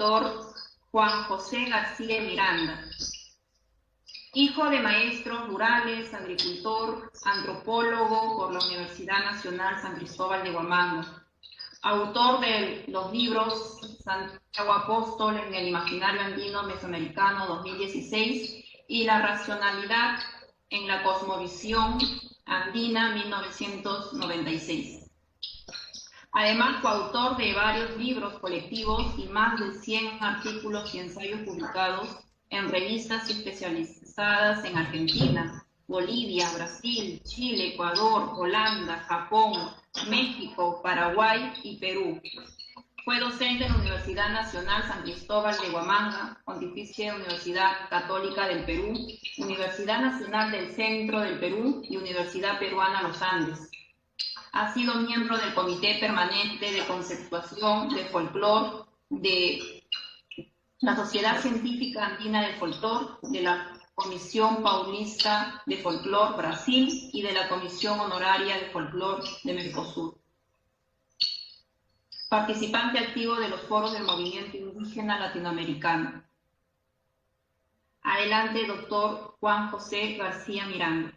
doctor Juan José García Miranda, hijo de maestros rurales, agricultor, antropólogo por la Universidad Nacional San Cristóbal de Huamanga, autor de los libros Santiago Apóstol en el Imaginario Andino Mesoamericano 2016 y La Racionalidad en la Cosmovisión Andina 1996. Además, coautor de varios libros colectivos y más de 100 artículos y ensayos publicados en revistas especializadas en Argentina, Bolivia, Brasil, Chile, Ecuador, Holanda, Japón, México, Paraguay y Perú. Fue docente en la Universidad Nacional San Cristóbal de Huamanga, Pontificia Universidad Católica del Perú, Universidad Nacional del Centro del Perú y Universidad Peruana Los Andes. Ha sido miembro del Comité Permanente de Conceptuación de Folclor de la Sociedad Científica Andina del Folclor, de la Comisión Paulista de Folclor Brasil y de la Comisión Honoraria de Folclor de Mercosur. Participante activo de los foros del movimiento indígena latinoamericano. Adelante, doctor Juan José García Miranda.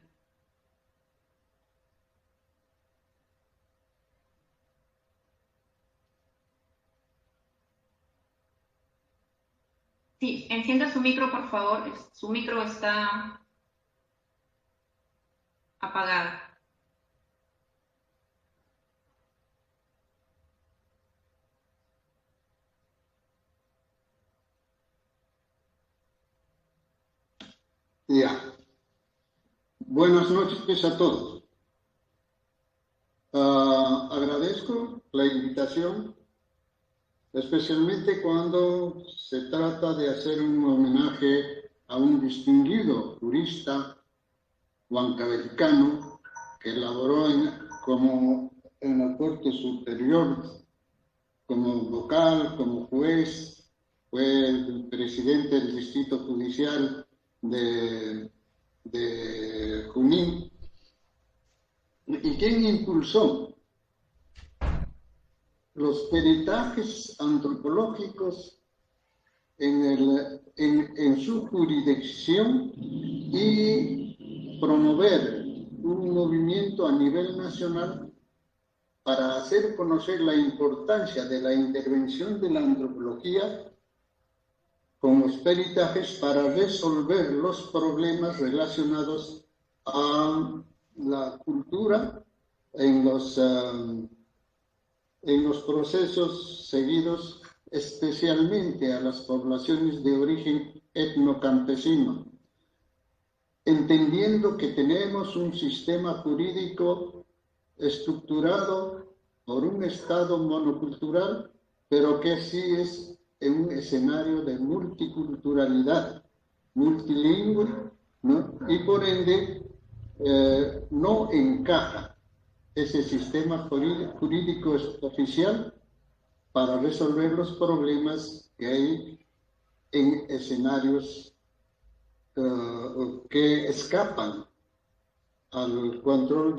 Sí, encienda su micro, por favor. Su micro está apagado. Ya. Buenas noches a todos. Agradezco la invitación, especialmente cuando se trata de hacer un homenaje a un distinguido jurista huancaveliano que elaboró en la Corte Superior como vocal, como juez, fue el presidente del Distrito Judicial de Junín, y quien impulsó los peritajes antropológicos en su jurisdicción y promover un movimiento a nivel nacional para hacer conocer la importancia de la intervención de la antropología con los peritajes para resolver los problemas relacionados a la cultura en los procesos seguidos, especialmente a las poblaciones de origen etnocampesino, entendiendo que tenemos un sistema jurídico estructurado por un Estado monocultural, pero que sí es en un escenario de multiculturalidad, multilingüe, ¿no? Y por ende no encaja ese sistema jurídico oficial para resolver los problemas que hay en escenarios que escapan al control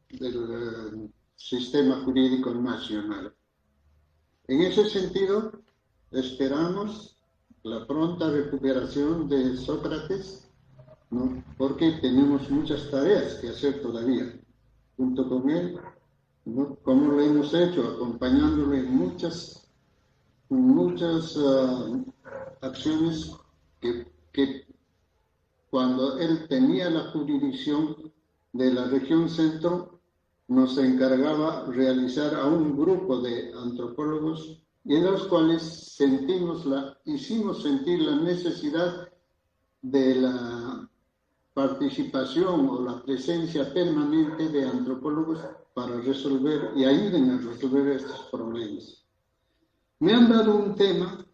del sistema jurídico nacional. En ese sentido, esperamos la pronta recuperación de Sócrates, ¿no? Porque tenemos muchas tareas que hacer todavía junto con él, ¿no? Como lo hemos hecho, acompañándolo en muchas acciones que cuando él tenía la jurisdicción de la región centro, nos encargaba realizar a un grupo de antropólogos y en los cuales hicimos sentir la necesidad de la participación o la presencia permanente de antropólogos para resolver y ayuden a resolver estos problemas. Me han dado un tema,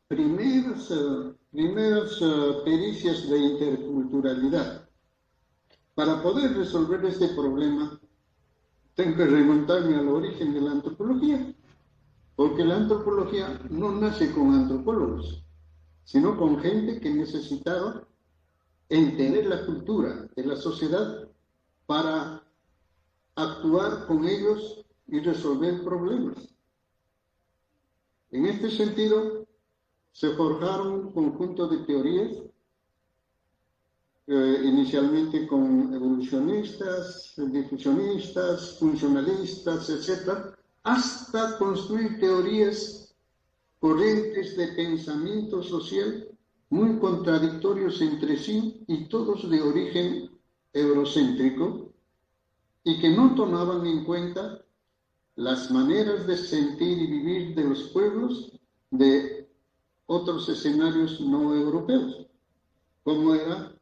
primeras pericias de interculturalidad. Para poder resolver este problema, tengo que remontarme al origen de la antropología, porque la antropología no nace con antropólogos, sino con gente que necesitaba entender la cultura de la sociedad para actuar con ellos y resolver problemas. En este sentido, se forjaron un conjunto de teorías, inicialmente con evolucionistas, difusionistas, funcionalistas, etc., hasta construir teorías, corrientes de pensamiento social muy contradictorios entre sí y todos de origen eurocéntrico, y que no tomaban en cuenta las maneras de sentir y vivir de los pueblos de otros escenarios no europeos, como era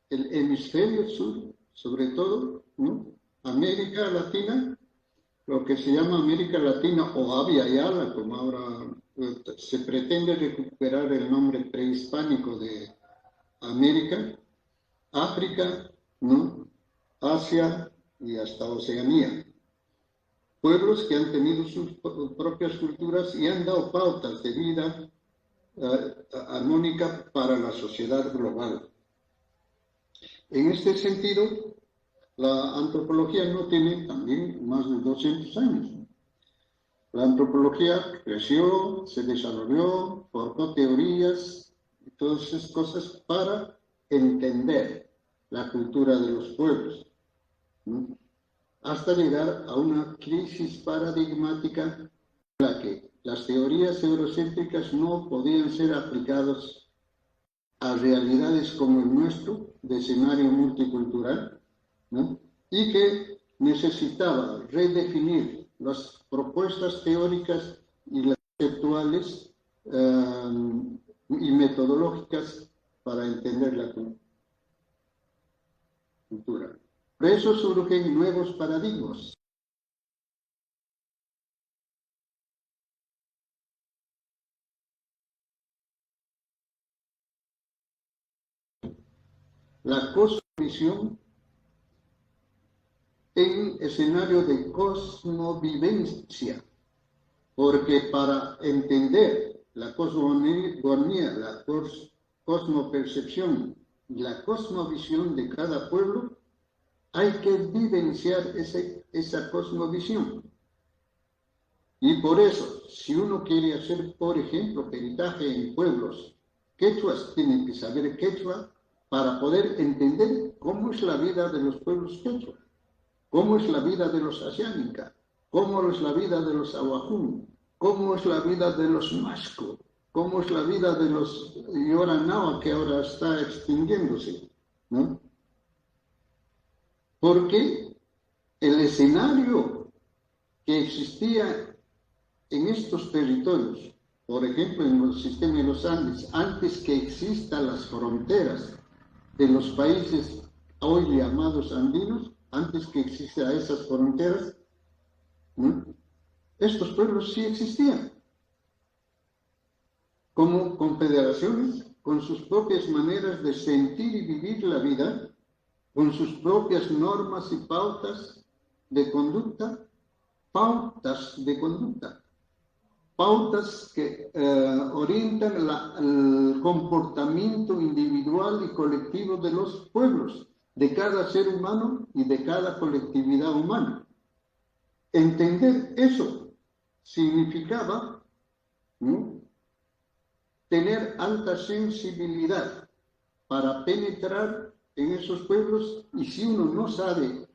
el hemisferio sur, sobre todo, ¿no? América Latina, lo que se llama América Latina o Abya Yala, como ahora se pretende recuperar el nombre prehispánico de América, África, ¿no? Asia y hasta Oceanía. Pueblos que han tenido sus propias culturas y han dado pautas de vida armónica para la sociedad global. En este sentido, la antropología no tiene también más de 200 años. La antropología creció, se desarrolló, forjó teorías y todas esas cosas para entender la cultura de los pueblos, ¿no? Hasta llegar a una crisis paradigmática en la que las teorías eurocéntricas no podían ser aplicadas a realidades como el nuestro, de escenario multicultural, ¿no? Y que necesitaba redefinir las propuestas teóricas y las conceptuales y metodológicas para entender la cultura. Por eso surgen nuevos paradigmas. La cosmovisión en escenario de cosmovivencia, porque para entender la cosmogonía, la cosmopercepción y la cosmovisión de cada pueblo, hay que vivenciar esa cosmovisión. Y por eso, si uno quiere hacer, por ejemplo, peritaje en pueblos quechuas, tiene que saber quechua para poder entender cómo es la vida de los pueblos quechuas, cómo es la vida de los asiánica, cómo es la vida de los ahuajún, cómo es la vida de los masco, cómo es la vida de los yoranao, que ahora está extinguiéndose, ¿no? Porque el escenario que existía en estos territorios, por ejemplo en el sistema de los Andes, antes que existan las fronteras de los países hoy llamados andinos, antes que existan esas fronteras, ¿no? Estos pueblos sí existían como confederaciones, con sus propias maneras de sentir y vivir la vida, con sus propias normas y pautas de conducta, pautas que orientan el comportamiento individual y colectivo de los pueblos, de cada ser humano y de cada colectividad humana. Entender eso significaba, ¿no?, tener alta sensibilidad para penetrar en esos pueblos, y si uno no sabe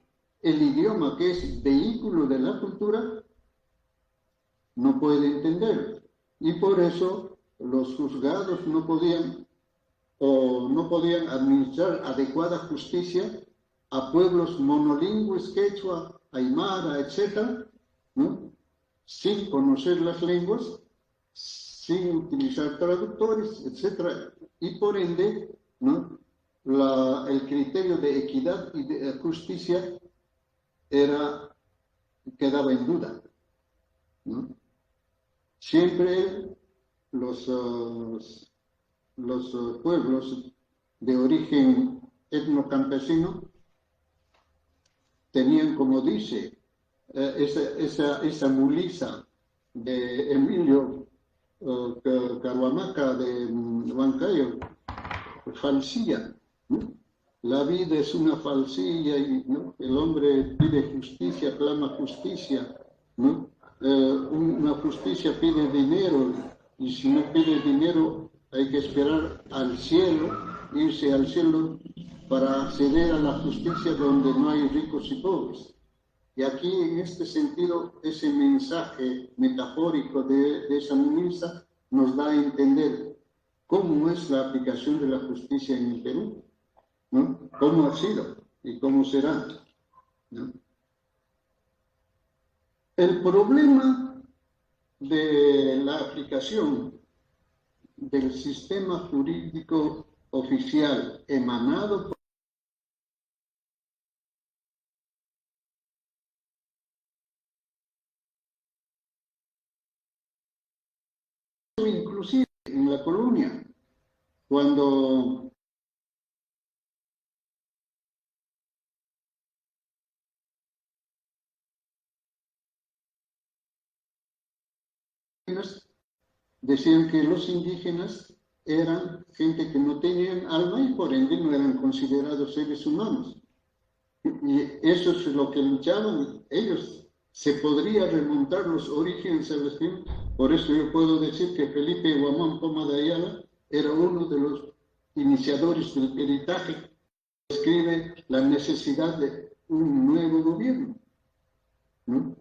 el idioma que es vehículo de la cultura, no puede entenderlo. Y por eso los juzgados no podían administrar adecuada justicia a pueblos monolingües, quechua, aymara, etc., ¿no?, sin conocer las lenguas, sin utilizar traductores, etc. Y por ende, ¿no?, el criterio de equidad y de justicia quedaba en duda, ¿no? Siempre los pueblos de origen etnocampesino tenían, como dice esa mulisa de Emilio Caruamaca de Huancayo, falsía, ¿no? La vida es una falsilla y, ¿no?, el hombre pide justicia, clama justicia, ¿no? una justicia pide dinero, y si no pide dinero hay que esperar al cielo, irse al cielo para acceder a la justicia donde no hay ricos y pobres. Y aquí, en este sentido, ese mensaje metafórico de esa ministra nos da a entender cómo es la aplicación de la justicia en el Perú, ¿no? Cómo ha sido y cómo será, ¿no? El problema de la aplicación del sistema jurídico oficial emanado por, inclusive en la colonia, cuando decían que los indígenas eran gente que no tenían alma y por ende no eran considerados seres humanos. Y eso es lo que luchaban ellos. Se podría remontar los orígenes a los tiempos. Por eso yo puedo decir que Felipe Guamán Poma de Ayala era uno de los iniciadores del peritaje. Describe la necesidad de un nuevo gobierno, ¿no?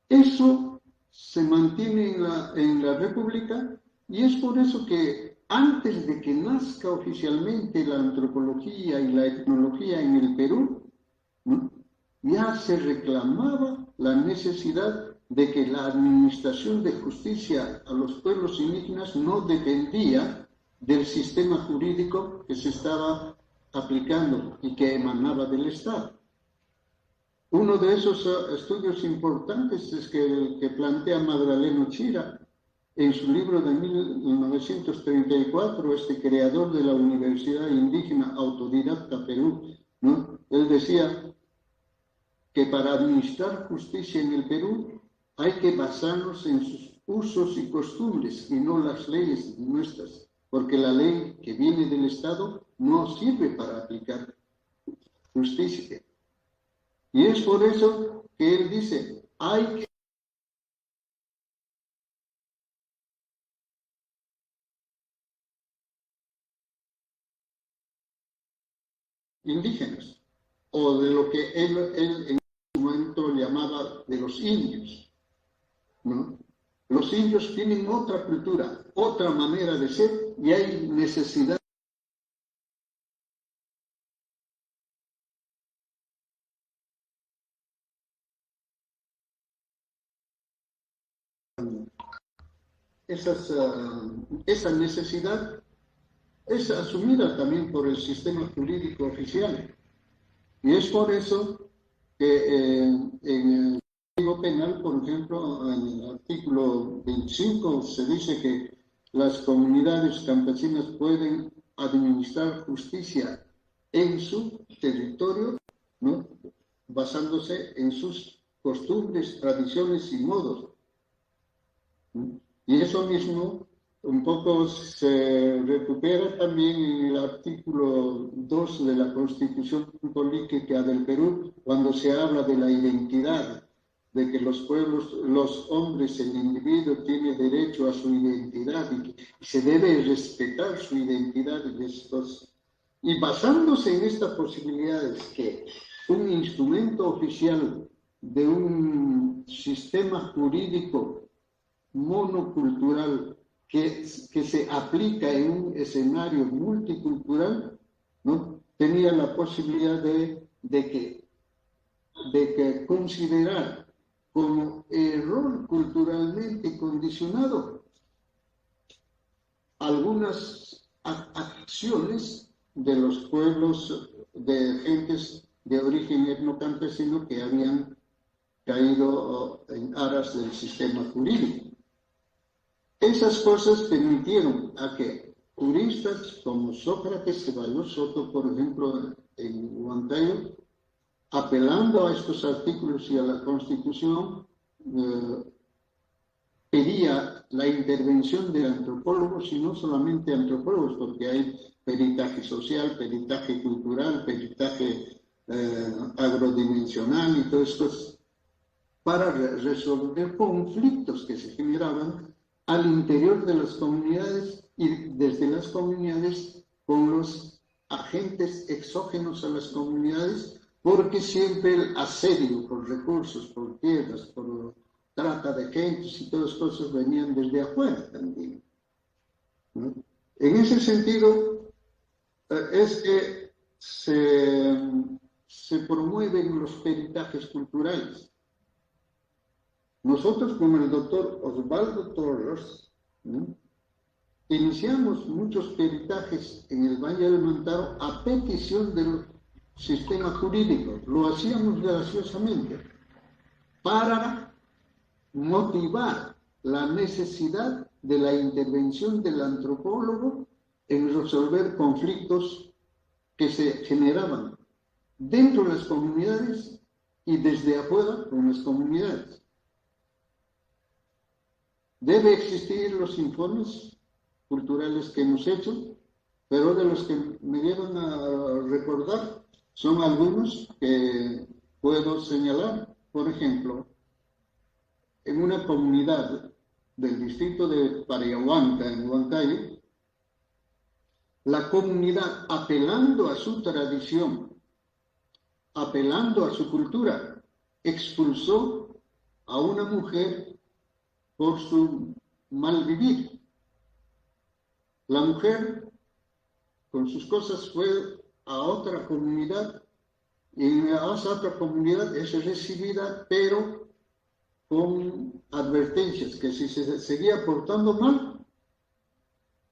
Eso se mantiene en la República, y es por eso que antes de que nazca oficialmente la antropología y la etnología en el Perú, ¿no?, ya se reclamaba la necesidad de que la administración de justicia a los pueblos indígenas no dependía del sistema jurídico que se estaba aplicando y que emanaba del Estado. Uno de esos estudios importantes es el que plantea Magdaleno Chira en su libro de 1934, este creador de la Universidad Indígena Autodidacta Perú, ¿no? Él decía que para administrar justicia en el Perú hay que basarnos en sus usos y costumbres y no las leyes nuestras, porque la ley que viene del Estado no sirve para aplicar justicia. Y es por eso que él dice, hay que indígenas, o de lo que él en su momento llamaba de los indios, ¿no? Los indios tienen otra cultura, otra manera de ser, y hay necesidad esa necesidad es asumida también por el sistema jurídico oficial. Y es por eso que en el Código Penal, por ejemplo, en el artículo 25 se dice que las comunidades campesinas pueden administrar justicia en su territorio, ¿no?, basándose en sus costumbres, tradiciones y modos. Y eso mismo un poco se recupera también en el artículo 2 de la Constitución Política del Perú, cuando se habla de la identidad, de que los pueblos, los hombres, el individuo tiene derecho a su identidad y se debe respetar su identidad y basándose en estas posibilidades que un instrumento oficial de un sistema jurídico monocultural que se aplica en un escenario multicultural, ¿no?, tenía la posibilidad de que considerar como error culturalmente condicionado algunas acciones de los pueblos de gentes de origen etnocampesino que habían caído en aras del sistema jurídico. Esas cosas permitieron a que juristas como Sócrates, Ceballos Soto, por ejemplo, en Huancayo, apelando a estos artículos y a la Constitución, pedía la intervención de antropólogos, y no solamente antropólogos, porque hay peritaje social, peritaje cultural, peritaje agrodimensional y todo esto, para resolver conflictos que se generaban al interior de las comunidades y desde las comunidades con los agentes exógenos a las comunidades, porque siempre el asedio por recursos, por tierras, por trata de gentes y todas las cosas venían desde afuera también, ¿no? En ese sentido, es que se promueven los peritajes culturales. Nosotros, con el doctor Osvaldo Torres, ¿no?, iniciamos muchos peritajes en el Valle del Mantaro a petición del sistema jurídico. Lo hacíamos graciosamente para motivar la necesidad de la intervención del antropólogo en resolver conflictos que se generaban dentro de las comunidades y desde afuera con las comunidades. Debe existir los informes culturales que hemos hecho, pero de los que me llevan a recordar son algunos que puedo señalar. Por ejemplo, en una comunidad del distrito de Pariahuanca, en Huancayo, la comunidad, apelando a su tradición, apelando a su cultura, expulsó a una mujer por su mal vivir. La mujer, con sus cosas, fue a otra comunidad, y en esa otra comunidad es recibida, pero con advertencias, que si se seguía portando mal,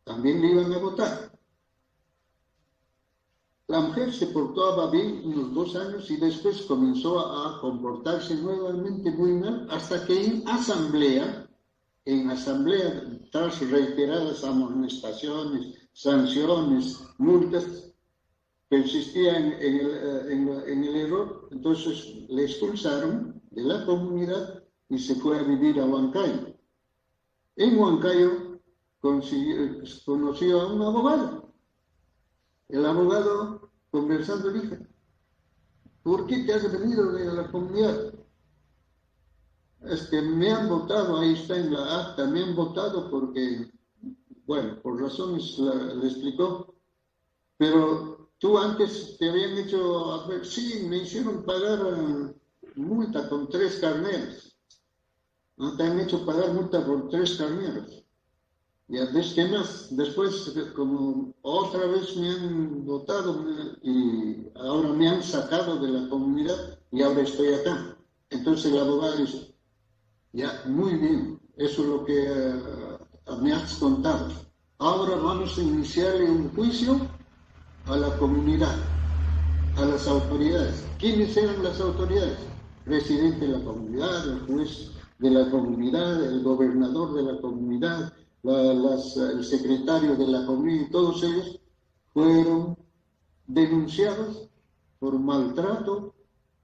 también le iban a votar. La mujer se portaba bien unos 2 años y después comenzó a comportarse nuevamente muy mal, hasta que en asamblea, tras reiteradas amonestaciones, sanciones, multas, persistía en el error, entonces le expulsaron de la comunidad y se fue a vivir a Huancayo. En Huancayo conoció a un abogado. El abogado, conversando, dijo: ¿por qué te has venido de la comunidad? Es que me han votado, ahí está en la acta, me han votado porque, bueno, por razones, le explicó, pero tú antes te habían hecho, sí, me hicieron pagar multa con 3 carneros. ¿No? Te han hecho pagar multa por 3 carneros. Y ¿qué más? Después, como otra vez me han votado y ahora me han sacado de la comunidad y ahora estoy acá. Entonces el abogado dice: ya, muy bien, eso es lo que me has contado. Ahora vamos a iniciarle un juicio a la comunidad, a las autoridades. ¿Quiénes eran las autoridades? Presidente de la comunidad, el juez de la comunidad, el gobernador de la comunidad, el secretario de la comunidad, y todos ellos fueron denunciados por maltrato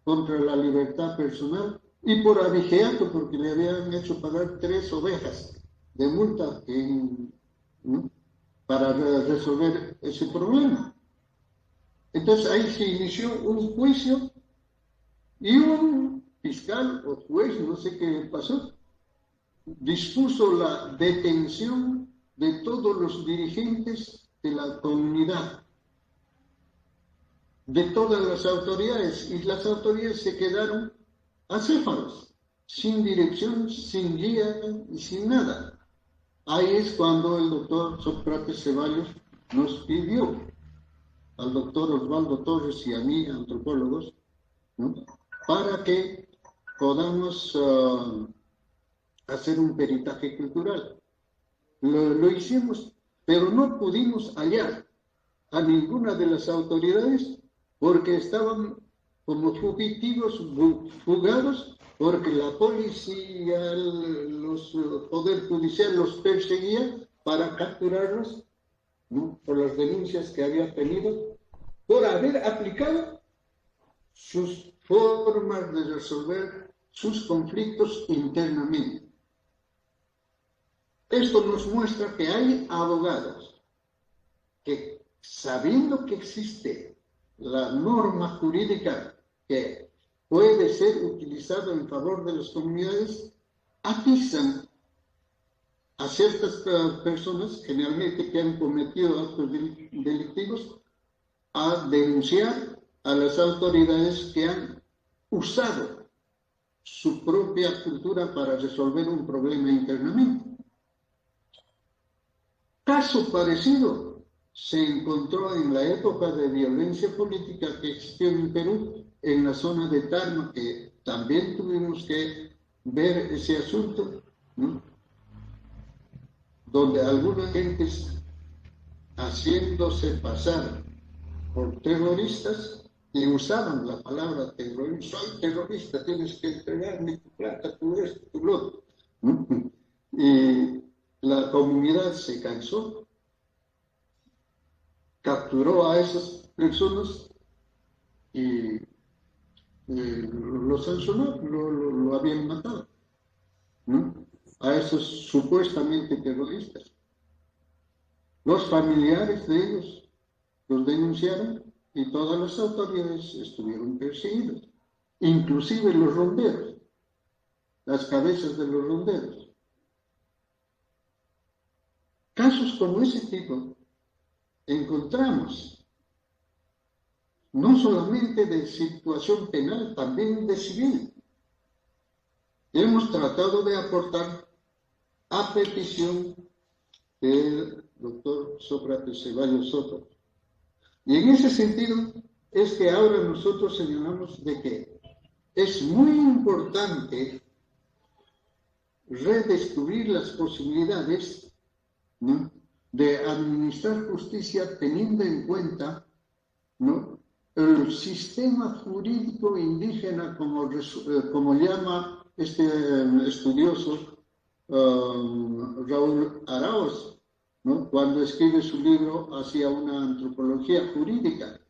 contra la libertad personal y por abigeato, porque le habían hecho pagar 3 ovejas de multa ¿no?, para resolver ese problema. Entonces ahí se inició un juicio y un fiscal o juez, no sé qué pasó, dispuso la detención de todos los dirigentes de la comunidad, de todas las autoridades, y las autoridades se quedaron acéfalos, sin dirección, sin guía y sin nada. Ahí es cuando el doctor Sócrates Ceballos nos pidió, al doctor Osvaldo Torres y a mí, antropólogos, ¿no?, para que podamos hacer un peritaje cultural. Lo hicimos, pero no pudimos hallar a ninguna de las autoridades porque estaban como fugitivos, fugados, porque la policía, el poder judicial los perseguía para capturarlos, ¿no?, por las denuncias que había tenido, por haber aplicado sus formas de resolver sus conflictos internamente. Esto nos muestra que hay abogados que, sabiendo que existe la norma jurídica que puede ser utilizado en favor de las comunidades, atizan a ciertas personas, generalmente que han cometido actos delictivos, a denunciar a las autoridades que han usado su propia cultura para resolver un problema internamente. Caso parecido se encontró en la época de violencia política que existió en Perú, en la zona de Tarma, que también tuvimos que ver ese asunto, ¿no? Donde algunas gentes, haciéndose pasar por terroristas, y usaban la palabra terrorista: soy terrorista, tienes que entregarme tu plata, tu esto, tu lo otro, ¿no? Y la comunidad se cansó, capturó a esas personas y lo sancionó, lo habían matado, ¿no? A esos supuestamente terroristas. Los familiares de ellos los denunciaron y todas las autoridades estuvieron perseguidas, inclusive los ronderos, las cabezas de los ronderos. Casos como ese tipo encontramos, no solamente de situación penal, también de civil. Hemos tratado de aportar a petición del doctor Sócrates Ceballos Soto. Y en ese sentido es que ahora nosotros señalamos de que es muy importante redescubrir las posibilidades, ¿no?, de administrar justicia teniendo en cuenta, ¿no?, el sistema jurídico indígena, como llama este estudioso Raúl Araoz, ¿no?, cuando escribe su libro Hacia una antropología jurídica.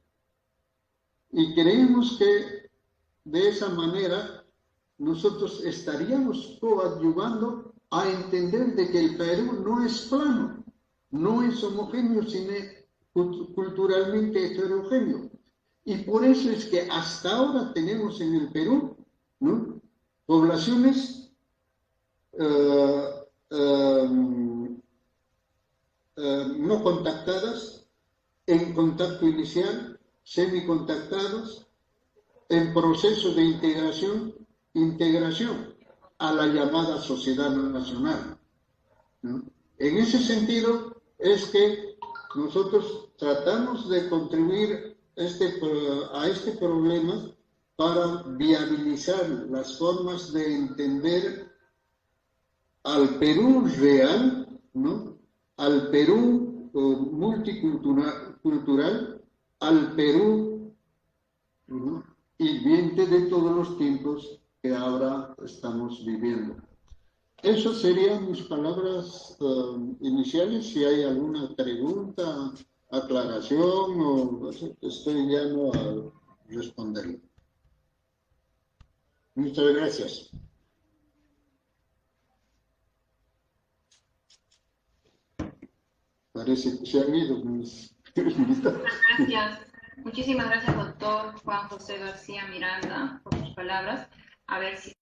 Y creemos que de esa manera nosotros estaríamos coadyuvando a entender de que el Perú no es plano, no es homogéneo, sino culturalmente heterogéneo. Y por eso es que hasta ahora tenemos en el Perú, ¿no?, poblaciones no contactadas, en contacto inicial, semicontactados, en proceso de integración a la llamada sociedad nacional, ¿no? En ese sentido es que nosotros tratamos de contribuir a este problema para viabilizar las formas de entender al Perú real, ¿no?, al Perú multicultural, al Perú, ¿no?, hirviente de todos los tiempos que ahora estamos viviendo. Esas serían mis palabras iniciales. Si hay alguna pregunta, aclaración, o estoy llano a responderlo. Muchas gracias. Parece que se han ido mis invitados. Muchísimas gracias, doctor Juan José García Miranda, por sus palabras. A ver si